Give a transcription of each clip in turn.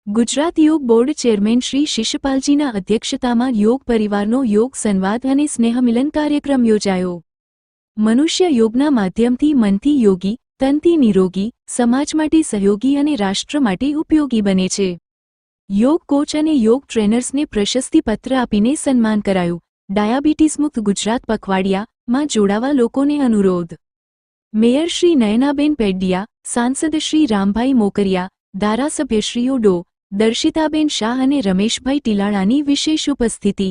ગુજરાત યોગ board chairman Shri શિશપાલજીના અધ્યક્ષતામાં યોગ પરિવારનો યોગ સંવાદ અને સ્નેહમિલન કાર્યક્રમ યોજાયો। મનુષ્ય યોગના માધ્યમથી મનથી યોગી, તનથી નિરોગી, સમાજ માટે સહયોગી અને રાષ્ટ્ર માટે ઉપયોગી બને છે। યોગ કોચ અને યોગ ટ્રેનર્સને પ્રશસ્તિપત્ર આપીને સન્માન કરાયું। ડાયાબિટીસ મુક્ત ગુજરાત પખવાડિયામાં જોડાવા લોકોને અનુરોધ। મેયર શ્રી નયનાબેન પેડિયા, સાંસદ શ્રી રામભાઈ મોકરિયા, ધારાસભ્યશ્રીઓ ડો. દર્શિતાબેન શાહ અને રમેશભાઈ ટીલાળાની વિશેષ ઉપસ્થિતિ।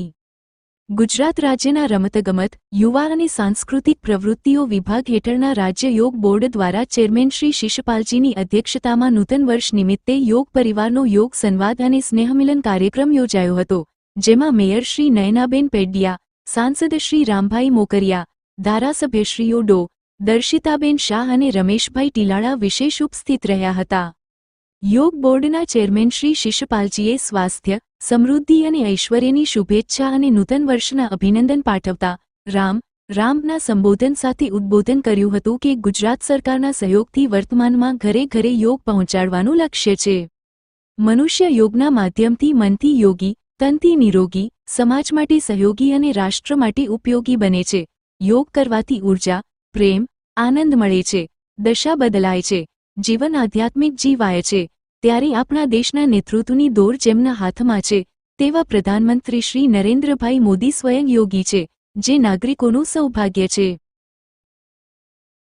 ગુજરાત રાજ્યના રમતગમત, યુવા અને સાંસ્કૃતિક પ્રવૃત્તિઓ વિભાગ હેઠળના રાજ્ય યોગ બોર્ડ દ્વારા ચેરમેન શ્રી શિશપાલજીની અધ્યક્ષતામાં નૂતન વર્ષ નિમિત્તે યોગ પરિવારનો યોગ સંવાદ અને સ્નેહમિલન કાર્યક્રમ યોજાયો હતો, જેમાં મેયર શ્રી નયનાબેન પેડિયા, સાંસદ શ્રી રામભાઈ મોકરિયા, ધારાસભ્યશ્રીઓ ડો. દર્શિતાબેન શાહ અને રમેશભાઈ ટીલાળા વિશેષ ઉપસ્થિત રહ્યા હતા। યોગ બોર્ડના ચેરમેન શ્રી શિશપાલજીએ સ્વાસ્થ્ય, સમૃદ્ધિ અને ઐશ્વર્યની શુભેચ્છા અને નૂતન વર્ષના અભિનંદન પાઠવતા રામના સંબોધન સાથે ઉદ્બોધન કર્યું હતું કે ગુજરાત સરકારના સહયોગથી વર્તમાનમાં ઘરે ઘરે યોગ પહોંચાડવાનું લક્ષ્ય છે। મનુષ્ય યોગના માધ્યમથી મનથી યોગી, તનથી નિરોગી, સમાજ માટે સહયોગી અને રાષ્ટ્ર માટે ઉપયોગી બને છે। યોગ કરવાથી ઊર્જા, પ્રેમ, આનંદ મળે છે, દશા બદલાય છે, જીવન આધ્યાત્મિક જીવાય છે। ત્યારે આપણા દેશના નેતૃત્વની દોર જેમના હાથમાં છે તેવા પ્રધાનમંત્રી શ્રી નરેન્દ્રભાઈ મોદી સ્વયં યોગી છે, જે નાગરિકોનું સૌભાગ્ય છે।